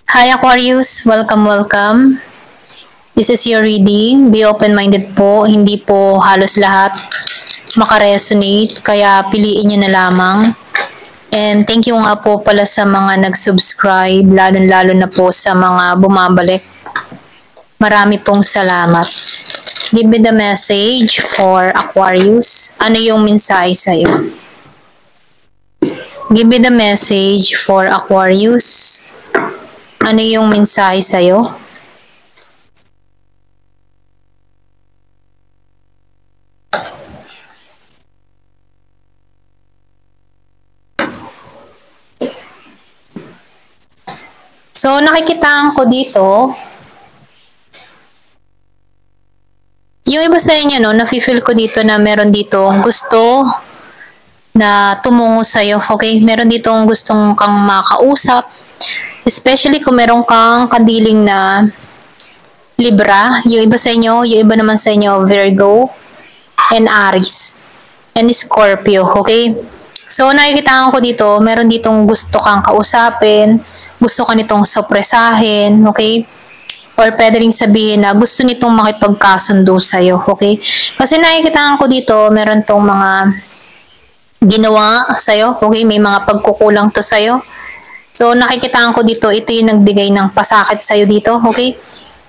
Hi Aquarius, welcome. This is your reading. Be open-minded po, hindi po halos lahat makaresonate, kaya piliin nyo na lamang. And thank you nga po pala sa mga nag-subscribe, lalo-lalo na po sa mga bumabalik. Marami pong salamat. Give me the message for Aquarius. Ano yung mensahe sa'yo? Give me the message for Aquarius. Ano yung mensahe sa'yo? So, nakikitaan ko dito, yung iba sa inyo, no, nafe-feel ko dito na meron dito gusto na tumungo sa'yo, okay? Meron dito gustong kang makausap, especially kung meron kang kadiling na Libra, yung iba sa inyo, yung iba naman sa inyo, Virgo, and Aries, and Scorpio, okay? So, nakikitaan ko dito, meron ditong gusto kang kausapin, gusto ka nitong sopresahin, okay? Or pwede rin sabihin na gusto nitong makipagkasundo sa'yo, okay? Kasi nakikitaan ko dito, meron tong mga ginawa sa'yo, okay? May mga pagkukulang to sa'yo. So, nakikitaan ko dito, ito yung nagbigay ng pasakit sa'yo dito, okay?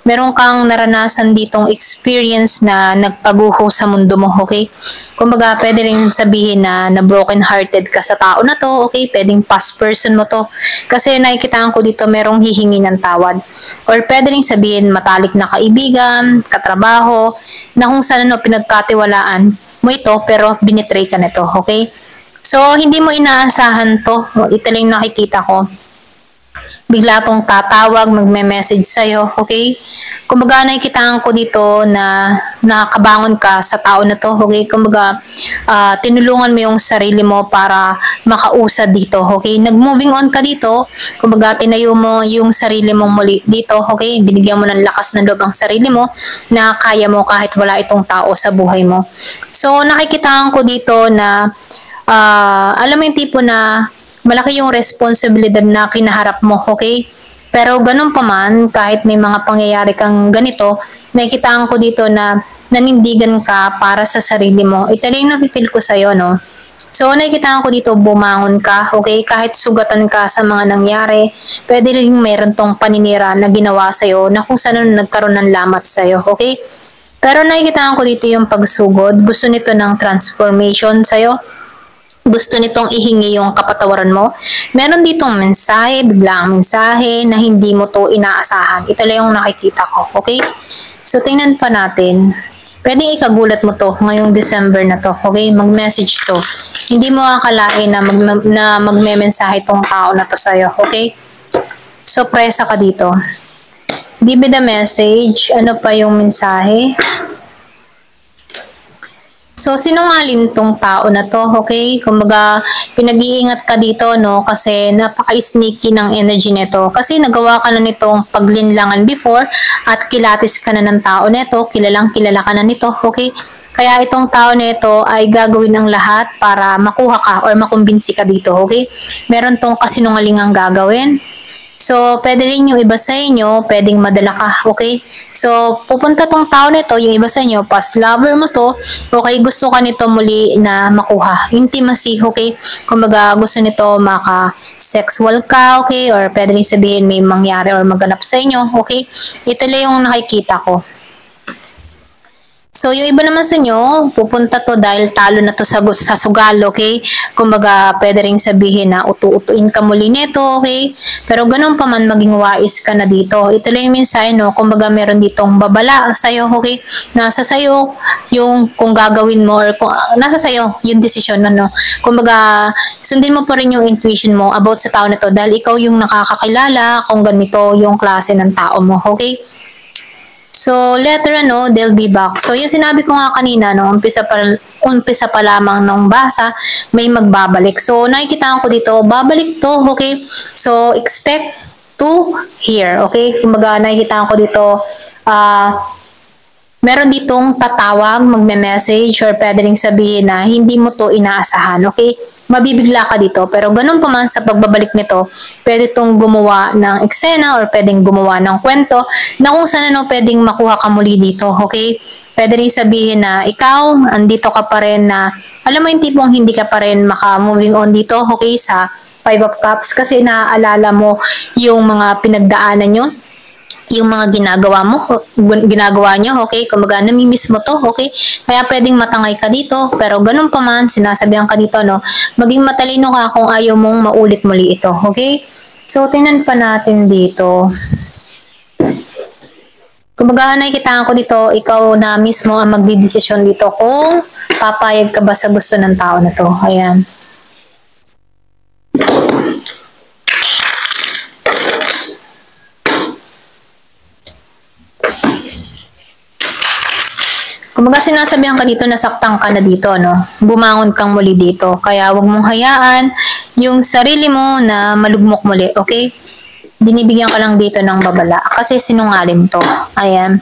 Meron kang naranasan ditong experience na nagpaguho sa mundo mo, okay? Kumbaga, pwede rin sabihin na broken hearted ka sa tao na to, okay? Pwedeng past person mo to. Kasi nakikitaan ko dito, merong hihingi ng tawad. Or pwede rin sabihin, matalik na kaibigan, katrabaho, na kung saan pinagkatiwalaan mo ito, pero binitray ka nito, okay? So, hindi mo inaasahan to. Ito lang nakikita ko. Bigla tong tatawag, magme-message sa'yo, okay? Kumbaga, nakikitaan ko dito na nakabangon ka sa tao na to, okay? Kumbaga, tinulungan mo yung sarili mo para makausad dito, okay? Nag-moving on ka dito, kumbaga, tinayo mo yung sarili mong muli dito, okay? Binigyan mo ng lakas ng loob ang sarili mo na kaya mo kahit wala itong tao sa buhay mo. So, nakikitaan ko dito na alam mo yung tipo na malaki yung responsibilidad na kinaharap mo, okay? Pero ganun pa man, kahit may mga pangyayari kang ganito, nakikitaan ko dito na nanindigan ka para sa sarili mo. Ito lang yung nafe-feel ko sa'yo, no? So, nakikitaan ko dito, bumangon ka, okay? Kahit sugatan ka sa mga nangyari, pwede rin meron tong paninira na ginawa sa'yo na kung saan nagkaroon ng lamat sa'yo, okay? Pero nakikitaan ko dito yung pagsugod. Gusto nito ng transformation sa'yo. Gusto nitong ihingi yung kapatawaran mo. Meron ditong mensahe, biglang mensahe na hindi mo to inaasahan. Ito lang yung nakikita ko, okay? So, tingnan pa natin. Pwedeng ikagulat mo to ngayong December na to, okay? Mag-message to. Hindi mo akalain na, magme-mensahe tong tao na to sa'yo, okay? So, presa ka dito. Give me the message. Ano pa yung mensahe? So, sinungaling tong tao na to, okay? Kumbaga, pinag-iingat ka dito, no? Kasi napaka-sneaky ng energy nito. Kasi nagawa ka na nitong paglinlangan before at kilatis ka na ng tao nito, kilalang kilala ka na nito, okay? Kaya itong tao nito ay gagawin ang lahat para makuha ka or makumbinsi ka dito, okay? Meron tong kasinungalingang gagawin. So, pwede rin yung iba sa inyo, pwedeng madala ka, okay? So, pupunta tong tao nito, yung iba sa inyo, past lover mo to, okay, gusto ka nito muli na makuha. Intimacy, okay? Kumbaga, gusto nito maka-sexual ka, okay? Or pwede rin sabihin may mangyari or maganap sa inyo, okay? Ito lang yung nakikita ko. So, yung iba naman sa inyo, pupunta to dahil talo na to sa sugal, okay? Kumbaga, pwede rin sabihin na utu-utuin ka muli nito, okay? Pero ganun pa man, maging wais ka na dito. Ito lang yung mensahe, no? Kumbaga, meron ditong babala sa'yo, okay? Nasa sa'yo yung kung gagawin mo or kung, nasa sa'yo yung desisyon, no? Kumbaga, sundin mo pa rin yung intuition mo about sa tao na to dahil ikaw yung nakakakilala kung ganito yung klase ng tao mo, okay? So, letter ano, they'll be back. So, yung sinabi ko nga kanina, no, umpisa pa lamang nung basa, may magbabalik. So, nakikita ko dito, babalik to, okay? So, expect to hear, okay? Kumbaga, nakikita ko dito, meron ditong tatawag, magme-message, or pwede rin sabihin na hindi mo to inaasahan, okay? mabibigla ka dito. Pero ganun pa man sa pagbabalik nito, pwede itong gumawa ng eksena or pwedeng gumawa ng kwento na kung saan ano, pwedeng makuha ka muli dito, okay? Pwede rin sabihin na ikaw, andito ka pa rin na, alam mo yung tipong hindi ka pa rin maka-moving on dito, okay, sa Five of Cups kasi naaalala mo yung mga pinagdaanan nyo, yung mga ginagawa nyo, okay? Kumbaga, namimiss mo to, okay? Kaya pwedeng matangay ka dito, pero ganun pa man, sinasabihan ka dito, no? Maging matalino ka kung ayaw mong maulit muli ito, okay? So, tingnan pa natin dito. Kumbaga, nakikita ko dito, ikaw na mismo ang magdidesisyon dito kung papayag ka ba sa gusto ng tao na to. Ayan. Kumbaga sinasabihan ka dito, nasaktan ka na dito, no? Bumangon kang muli dito. Kaya wag mong hayaan yung sarili mo na malugmok muli, okay? Binibigyan ka lang dito ng babala kasi sinungaling to. Ayan.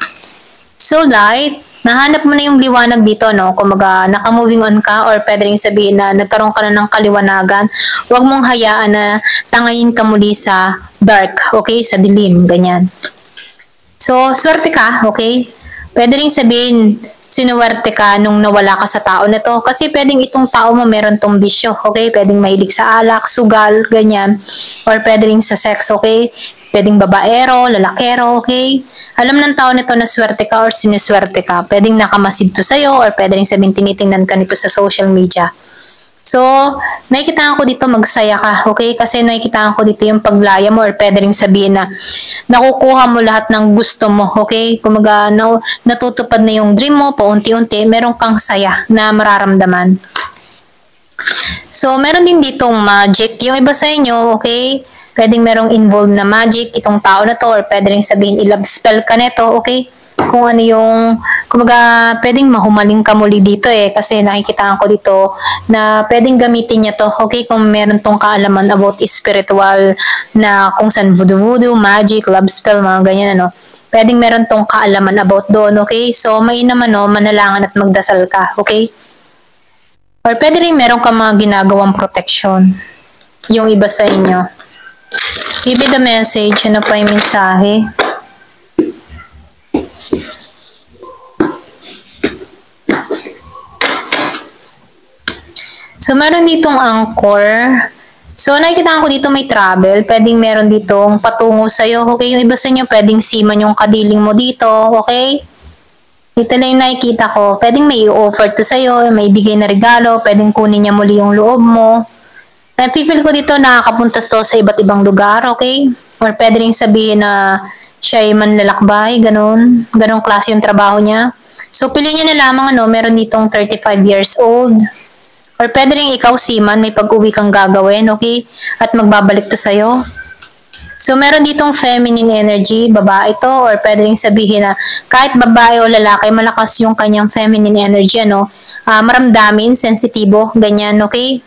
So, light, nahanap mo na yung liwanag dito, no? Kumbaga, naka-moving on ka or pwede rin sabihin na nagkaroon ka na ng kaliwanagan. Huwag mong hayaan na tangayin ka muli sa dark, okay? Sa dilim, ganyan. So, swerte ka, okay? Pwede rin sabihin, sinuwerte ka nung nawala ka sa tao na to. Kasi pwedeng itong tao mo meron tong bisyo, okay? Pwedeng mahilig sa alak, sugal, ganyan. Or pwede rin sa sex, okay? Pwedeng babaero, lalakero, okay? Alam ng tao nito na swerte ka or siniswerte ka. Pwedeng nakamasid to sa'yo or pwede rin sabihin tinitingnan ka nito sa social media. So, nakikita ko dito magsaya ka, okay? Kasi nakikita ko dito yung paglaya mo or pwede rin sabihin na nakukuha mo lahat ng gusto mo, okay? Kumaga, natutupad na yung dream mo, paunti-unti, meron kang saya na mararamdaman. So, meron din ditong magic. Yung iba sa inyo, okay? Pwedeng merong involved na magic itong tao na to or pwede rin sabihin i-love spell ka neto, okay? Kung ano yung, kumaga, pwedeng mahumaling ka muli dito kasi nakikita ko dito na pwedeng gamitin niya to, okay? Kung meron tong kaalaman about spiritual na kung saan voodoo, magic, love spell, mga ganyan, ano. Pwedeng meron tong kaalaman about doon, okay? So, may naman, manalangan at magdasal ka, okay? Or pwede rin meron ka mga ginagawang protection. Yung iba sa inyo. Give me the message. Ano pa yung mensahe? So, meron ditong anchor. So, nakikita ko dito may travel. Pwedeng meron ditong patungo sa'yo. Okay, yung iba sa inyo, pwedeng seaman yung kadiling mo dito. Okay? Dito na yung nakikita ko. Pwedeng may i-offer to sa'yo, may bigay na regalo, pwedeng kunin niya muli yung loob mo. Napifeel ko dito nakakapuntas to sa iba't ibang lugar, okay? Or pwede rin sabihin na siya ay manlalakbay, ganun. Ganun klase yung trabaho niya. So, piliin niya na lamang, meron ditong 35 years old. Or pwede rin ikaw, seaman, may pag-uwi kang gagawin, okay? At magbabalik to sa'yo. So, meron ditong feminine energy, babae to, or pwede rin sabihin na kahit babae o lalaki, malakas yung kanyang feminine energy, maramdamin, sensitibo, ganyan, okay?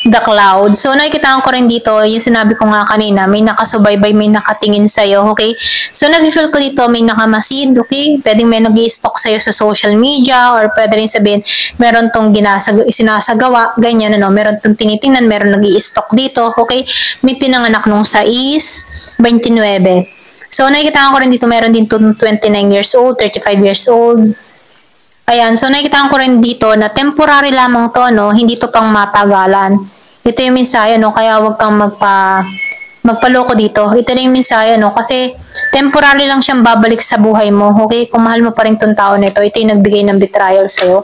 The Cloud. So, nakikita ko rin dito, yung sinabi ko nga kanina, may nakasubaybay, may nakatingin sa'yo, okay? So, nafe-feel ko dito, may nakamasid, okay? Pwedeng may nag-i-stalk sa'yo sa social media, or pwede rin sabihin, meron tong sinasagawa, ganyan, meron tong tinitingnan, meron nag-i-stalk dito, okay? May pinanganak nung 6, 29. So, nakikita ko rin dito, meron din 29 years old, 35 years old. Ayan, so nakikita ko rin dito na temporary lamang to, hindi to pang matagalan. Ito yung mensahe, kaya wag kang magpaloko dito. Ito na yung mensahe, kasi temporary lang siyang babalik sa buhay mo, okay? Kung mahal mo pa rin tong tao na ito yung nagbigay ng betrayal sa'yo.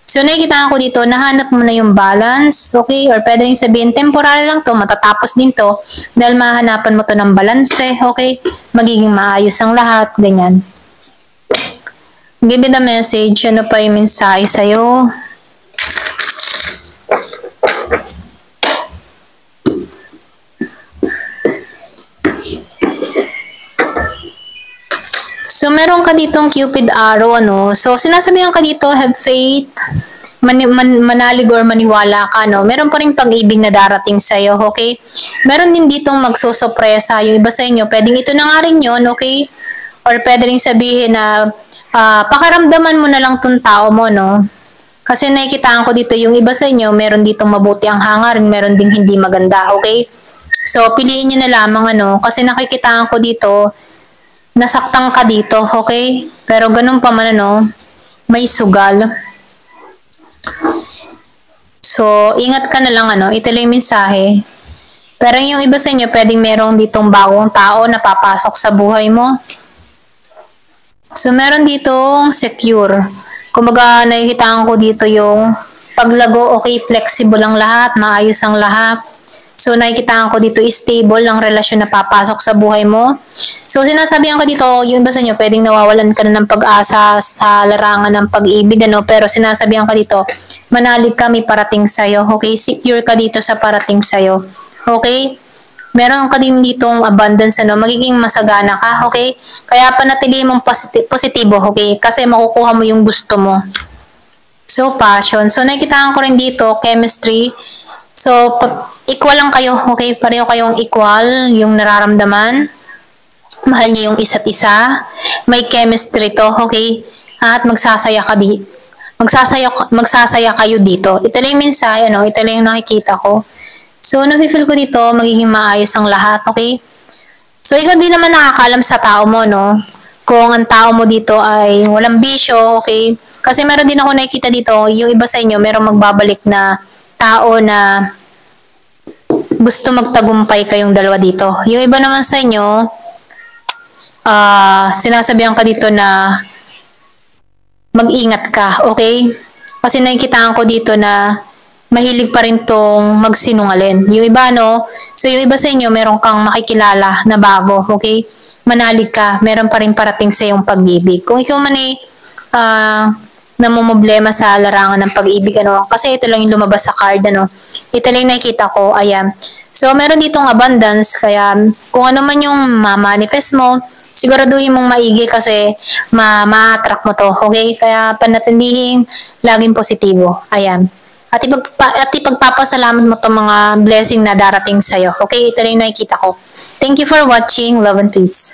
So nakikita ko dito, nahanap mo na yung balance, okay? Or pwede rin sabihin, temporary lang to, matatapos din to, dahil mahanapan mo to ng balance, okay? Magiging maayos ang lahat, ganyan. Give me the message. Ano pa yung mensahe sa'yo? So, meron ka ditong Cupid arrow, So, sinasabihan ka dito, have faith, manalig or maniwala ka, Meron pa rin pag-ibig na darating sa'yo, okay? Meron din ditong magsusurpresa. Yung iba sa inyo, pwedeng ito na nga rin yun, okay? Or pwede rin sabihin na, pakaramdaman mo na lang tong tao mo, Kasi nakikitaan ko dito yung iba sa inyo, meron ditong mabuti ang hangarin, meron ding hindi maganda, okay? So, piliin nyo na lamang kasi nakikitaan ko dito, nasaktan ka dito, okay? Pero ganun pa man may sugal. So, ingat ka na lang ito lang yung mensahe. Pero yung iba sa inyo, pwedeng merong ditong bagong tao na papasok sa buhay mo. So, meron ditong secure. Kumbaga, nakikitaan ko dito yung paglago, okay, flexible ang lahat, maayos ang lahat. So, nakikitaan ko dito stable ang relasyon na papasok sa buhay mo. So, sinasabihan ko dito, yung iba sa inyo, pwedeng nawawalan ka na ng pag-asa sa larangan ng pag-ibig, pero sinasabihan ka dito, manalig ka, may parating sa'yo, okay? Secure ka dito sa parating sa'yo, okay? Meron ka din ditong abundance, magiging masagana ka, okay? Kaya panatilihin mong positibo, okay? Kasi makukuha mo yung gusto mo. So, passion. So, nakikitaan ko rin dito, chemistry. So, equal lang kayo, okay? Pareho kayong equal, yung nararamdaman. Mahal niyo yung isa't isa. May chemistry to, okay? At magsasaya ka di. Magsasaya kayo dito. Ito lang yung mensahe, ito lang yung nakikita ko. So, nafe-feel ko dito, magiging maayos ang lahat, okay? So, ikaw din naman nakakaalam sa tao mo, kung ang tao mo dito ay walang bisyo, okay? Kasi meron din ako nakikita dito, yung iba sa inyo, merong magbabalik na tao na gusto magtagumpay kayong dalawa dito. Yung iba naman sa inyo, sinasabihan ka dito na mag-ingat ka, okay? Kasi nakikitaan ko dito na mahilig pa rin tong magsinungaling. Yung iba, so yung iba sa inyo, meron kang makikilala na bago, okay? Manalig ka, meron pa rin parating sa iyong pag-ibig. Kung ikaw man namumblema sa larangan ng pag-ibig, kasi ito lang yung lumabas sa card, ito lang yung nakikita ko, ayan. So, meron ditong abundance, kaya kung ano man yung ma-manifest mo, siguraduhin mong maigi kasi ma-attract mo to, okay? Kaya panatindihin, laging positibo, ayan. At ipagpapasalamat mo itong mga blessing na darating sa'yo. Okay, ito rin nakikita ko. Thank you for watching. Love and peace.